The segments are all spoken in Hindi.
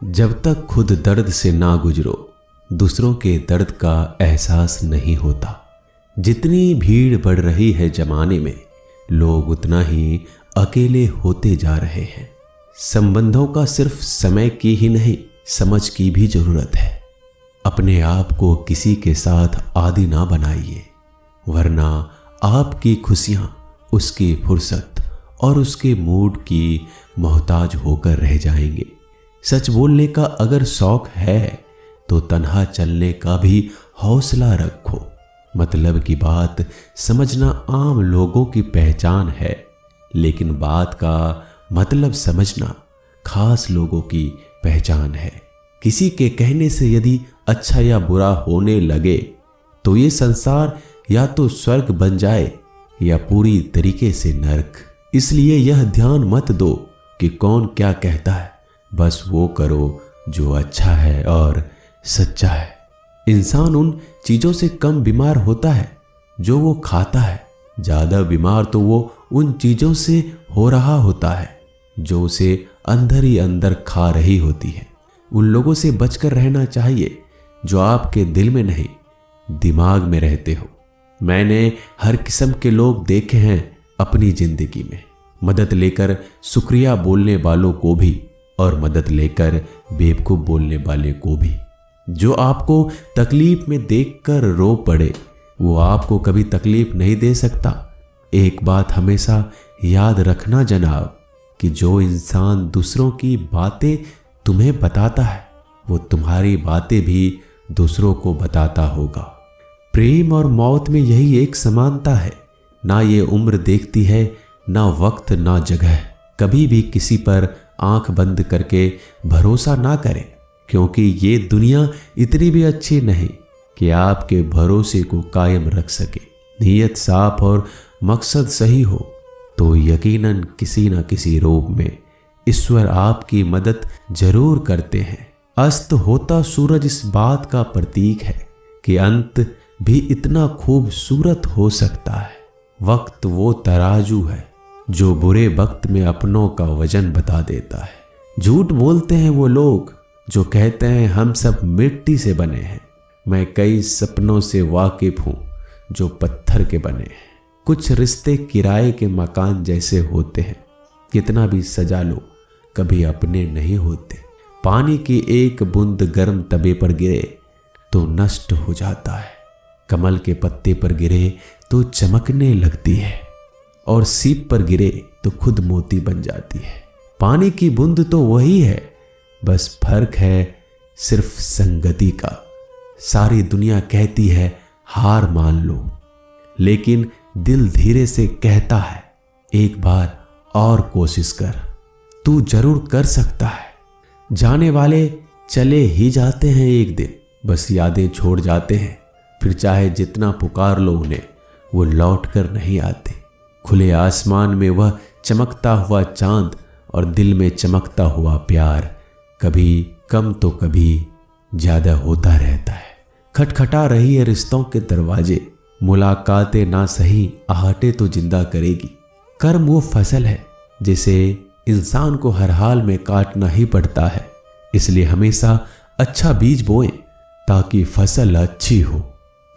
जब तक खुद दर्द से ना गुजरो दूसरों के दर्द का एहसास नहीं होता। जितनी भीड़ बढ़ रही है जमाने में, लोग उतना ही अकेले होते जा रहे हैं। संबंधों का सिर्फ समय की ही नहीं, समझ की भी जरूरत है। अपने आप को किसी के साथ आदी ना बनाइए, वरना आपकी खुशियां उसकी फुर्सत और उसके मूड की मोहताज होकर रह जाएंगे। सच बोलने का अगर शौक है तो तन्हा चलने का भी हौसला रखो। मतलब की बात समझना आम लोगों की पहचान है, लेकिन बात का मतलब समझना खास लोगों की पहचान है। किसी के कहने से यदि अच्छा या बुरा होने लगे तो ये संसार या तो स्वर्ग बन जाए या पूरी तरीके से नर्क। इसलिए यह ध्यान मत दो कि कौन क्या कहता है, बस वो करो जो अच्छा है और सच्चा है। इंसान उन चीजों से कम बीमार होता है जो वो खाता है, ज्यादा बीमार तो वो उन चीजों से हो रहा होता है जो उसे अंदर ही अंदर खा रही होती है। उन लोगों से बचकर रहना चाहिए जो आपके दिल में नहीं, दिमाग में रहते हो। मैंने हर किस्म के लोग देखे हैं अपनी जिंदगी में, मदद लेकर शुक्रिया बोलने वालों को भी और मदद लेकर बेवकूफ बोलने वाले को भी। जो आपको तकलीफ में देखकर रो पड़े वो आपको कभी तकलीफ नहीं दे सकता। एक बात हमेशा याद रखना जनाब, कि जो इंसान दूसरों की बातें तुम्हें बताता है वो तुम्हारी बातें भी दूसरों को बताता होगा। प्रेम और मौत में यही एक समानता है। ना ये उम्र देखती है, ना वक्त, ना जगह। कभी भी किसी पर आंख बंद करके भरोसा ना करें, क्योंकि ये दुनिया इतनी भी अच्छी नहीं कि आपके भरोसे को कायम रख सके। नीयत साफ और मकसद सही हो तो यकीनन किसी न किसी रूप में ईश्वर आपकी मदद जरूर करते हैं। अस्त होता सूरज इस बात का प्रतीक है कि अंत भी इतना खूबसूरत हो सकता है। वक्त वो तराजू है जो बुरे वक्त में अपनों का वजन बता देता है। झूठ बोलते हैं वो लोग जो कहते हैं हम सब मिट्टी से बने हैं। मैं कई सपनों से वाकिफ हूं जो पत्थर के बने हैं। कुछ रिश्ते किराए के मकान जैसे होते हैं, कितना भी सजा लो कभी अपने नहीं होते। पानी की एक बूंद गर्म तवे पर गिरे तो नष्ट हो जाता है, कमल के पत्ते पर गिरे तो चमकने लगती है, और सीप पर गिरे तो खुद मोती बन जाती है। पानी की बूंद तो वही है, बस फर्क है सिर्फ संगति का। सारी दुनिया कहती है हार मान लो, लेकिन दिल धीरे से कहता है एक बार और कोशिश कर, तू जरूर कर सकता है। जाने वाले चले ही जाते हैं एक दिन, बस यादें छोड़ जाते हैं। फिर चाहे जितना पुकार लो उन्हें, वो लौट कर नहीं आते। खुले आसमान में वह चमकता हुआ चांद और दिल में चमकता हुआ प्यार कभी कम तो कभी ज्यादा होता रहता है। खटखटा रही है रिश्तों के दरवाजे, मुलाकातें ना सही आहटे तो जिंदा करेगी। कर्म वो फसल है जिसे इंसान को हर हाल में काटना ही पड़ता है। इसलिए हमेशा अच्छा बीज बोएं ताकि फसल अच्छी हो।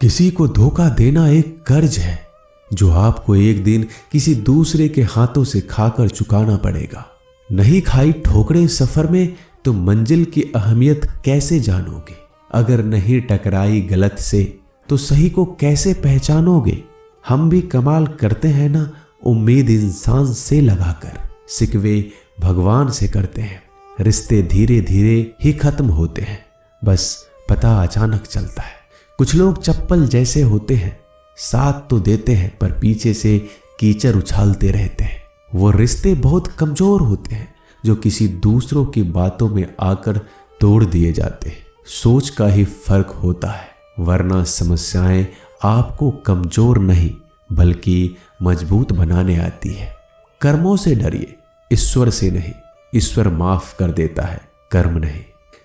किसी को धोखा देना एक कर्ज है जो आपको एक दिन किसी दूसरे के हाथों से खाकर चुकाना पड़ेगा। नहीं खाई ठोकरें सफर में तो मंजिल की अहमियत कैसे जानोगे? अगर नहीं टकराई गलत से तो सही को कैसे पहचानोगे? हम भी कमाल करते हैं ना, उम्मीद इंसान से लगाकर, सिकवे भगवान से करते हैं। रिश्ते धीरे धीरे ही खत्म होते हैं, बस पता अचानक चलता है। कुछ लोग चप्पल जैसे होते हैं, साथ तो देते हैं पर पीछे से कीचड़ उछालते रहते हैं। वो रिश्ते बहुत कमजोर होते हैं जो किसी दूसरों की बातों में आकर तोड़ दिए जाते हैं। सोच का ही फर्क होता है, वरना समस्याएं आपको कमजोर नहीं बल्कि मजबूत बनाने आती है। कर्मों से डरिए, ईश्वर से नहीं। ईश्वर माफ कर देता है, कर्म नहीं।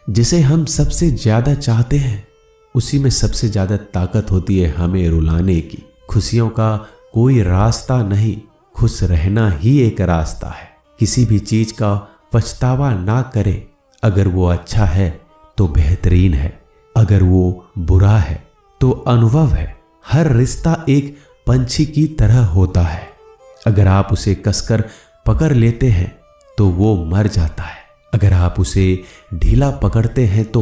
जिसे हम सबसे ज्यादा चाहते हैं उसी में सबसे ज्यादा ताकत होती है हमें रुलाने की। खुशियों का कोई रास्ता नहीं, खुश रहना ही एक रास्ता है। किसी भी चीज का पछतावा ना करें, अगर वो अच्छा है तो बेहतरीन है, अगर वो बुरा है तो अनुभव है। हर रिश्ता एक पंछी की तरह होता है, अगर आप उसे कसकर पकड़ लेते हैं तो वो मर जाता है, अगर आप उसे ढीला पकड़ते हैं तो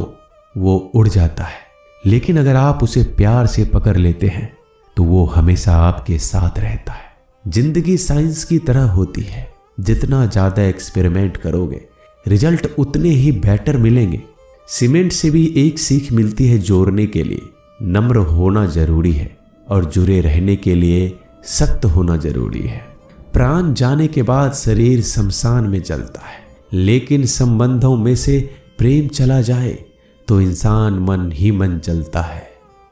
वो उड़ जाता है, लेकिन अगर आप उसे प्यार से पकड़ लेते हैं तो वो हमेशा आपके साथ रहता है। जिंदगी साइंस की तरह होती है, जितना ज्यादा एक्सपेरिमेंट करोगे रिजल्ट उतने ही बेटर मिलेंगे। सीमेंट से भी एक सीख मिलती है जोड़ने के लिए नम्र होना जरूरी है, और जुड़े रहने के लिए सख्त होना जरूरी है। प्राण जाने के बाद शरीर शमशान में जलता है, लेकिन संबंधों में से प्रेम चला जाए तो इंसान मन ही मन जलता है।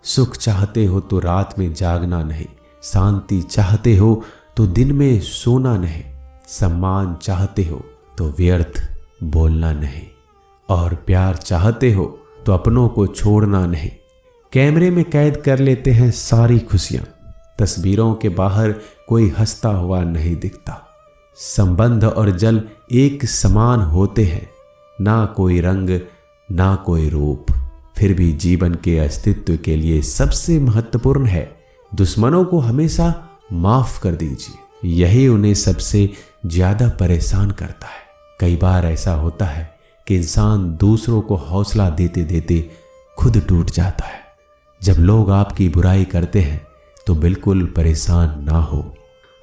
सुख चाहते हो तो रात में जागना नहीं, शांति चाहते हो तो दिन में सोना नहीं, सम्मान चाहते हो तो व्यर्थ बोलना नहीं, और प्यार चाहते हो तो अपनों को छोड़ना नहीं। कैमरे में कैद कर लेते हैं सारी खुशियां, तस्वीरों के बाहर कोई हंसता हुआ नहीं दिखता। संबंध और जल एक समान होते हैं, ना कोई रंग ना कोई रूप, फिर भी जीवन के अस्तित्व के लिए सबसे महत्वपूर्ण है दुश्मनों को हमेशा माफ कर दीजिए, यही उन्हें सबसे ज्यादा परेशान करता है। कई बार ऐसा होता है कि इंसान दूसरों को हौसला देते देते खुद टूट जाता है। जब लोग आपकी बुराई करते हैं तो बिल्कुल परेशान ना हो,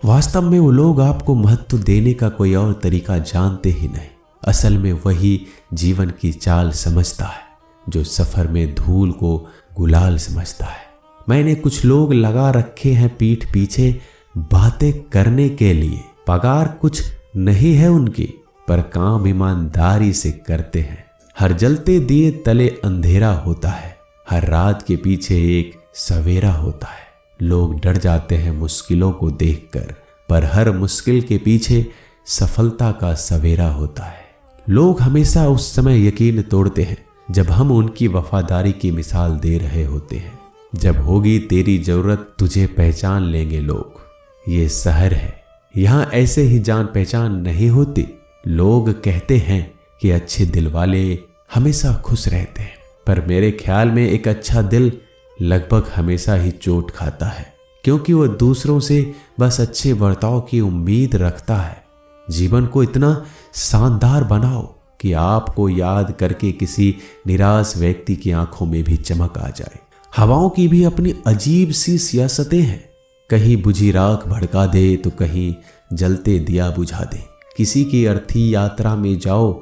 वास्तव में वो लोग आपको महत्व देने का कोई और तरीका जानते ही नहीं। असल में वही जीवन की चाल समझता है जो सफर में धूल को गुलाल समझता है। मैंने कुछ लोग लगा रखे हैं पीठ पीछे बातें करने के लिए, पगार कुछ नहीं है उनकी, पर काम ईमानदारी से करते हैं। हर जलते दिए तले अंधेरा होता है, हर रात के पीछे एक सवेरा होता है। लोग डर जाते हैं मुश्किलों को देखकर, पर हर मुश्किल के पीछे सफलता का सवेरा होता है। लोग हमेशा उस समय यकीन तोड़ते हैं जब हम उनकी वफादारी की मिसाल दे रहे होते हैं। जब होगी तेरी जरूरत तुझे पहचान लेंगे लोग। ये शहर है, यहाँ ऐसे ही जान पहचान नहीं होती। लोग कहते हैं कि अच्छे दिल वाले हमेशा खुश रहते हैं, पर मेरे ख्याल में एक अच्छा दिल लगभग हमेशा ही चोट खाता है, क्योंकि वह दूसरों से बस अच्छे बर्ताव की उम्मीद रखता है। जीवन को इतना शानदार बनाओ कि आपको याद करके किसी निराश व्यक्ति की आंखों में भी चमक आ जाए। हवाओं की भी अपनी अजीब सी सियासतें हैं, कहीं बुझी राख भड़का दे तो कहीं जलते दिया बुझा दे। किसी की अर्थी यात्रा में जाओ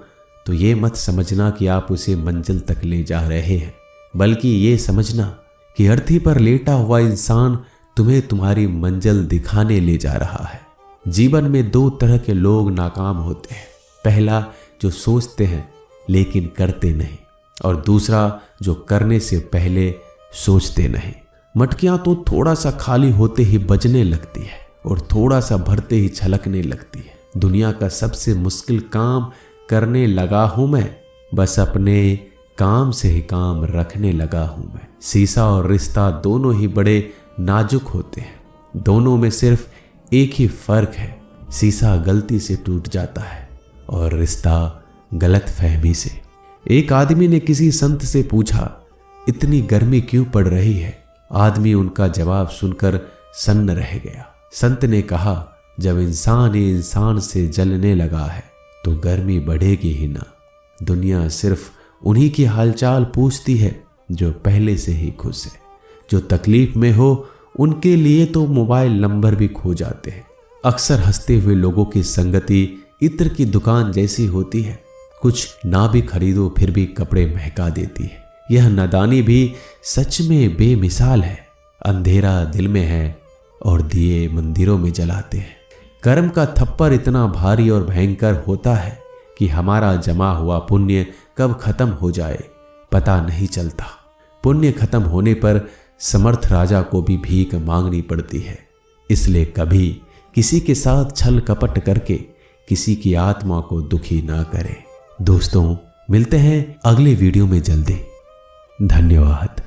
तो ये मत समझना कि आप उसे मंजिल तक ले जा रहे हैं, बल्कि ये समझना कि अर्थी पर लेटा हुआ इंसान तुम्हें तुम्हारी मंजिल दिखाने ले जा रहा है। जीवन में दो तरह के लोग नाकाम होते हैं, पहला जो सोचते हैं लेकिन करते नहीं, और दूसरा जो करने से पहले सोचते नहीं। मटकियां तो थोड़ा सा खाली होते ही बजने लगती है और थोड़ा सा भरते ही छलकने लगती है। दुनिया का सबसे मुश्किल काम करने लगा हूं मैं, बस अपने काम से ही काम रखने लगा हूं मैं। शीशा और रिश्ता दोनों ही बड़े नाजुक होते हैं, दोनों में सिर्फ एक ही फर्क है, शीशा गलती से टूट जाता है और रिश्ता गलतफहमी से। एक आदमी ने किसी संत से पूछा, इतनी गर्मी क्यों पड़ रही है? आदमी उनका जवाब सुनकर सन्न रह गया। संत ने कहा, जब इंसान ही इंसान से जलने लगा है तो गर्मी बढ़ेगी ही ना। दुनिया सिर्फ उन्हीं की हालचाल पूछती है जो पहले से ही खुश है। जो तकलीफ में हो उनके लिए तो मोबाइल नंबर भी खो जाते हैं। अक्सर हंसते हुए लोगों की संगति इत्र की दुकान जैसी होती है, कुछ ना भी खरीदो फिर भी कपड़े महका देती है। यह नादानी भी सच में बेमिसाल है। अंधेरा दिल में है और दिए मंदिरों में जलाते हैं। कर्म का थप्पड़ इतना भारी और भयंकर होता है कि हमारा जमा हुआ पुण्य कब खत्म हो जाए पता नहीं चलता। पुण्य खत्म होने पर समर्थ राजा को भी भीख मांगनी पड़ती है। इसलिए कभी किसी के साथ छल कपट करके किसी की आत्मा को दुखी ना करें। दोस्तों, मिलते हैं अगले वीडियो में जल्दी। धन्यवाद।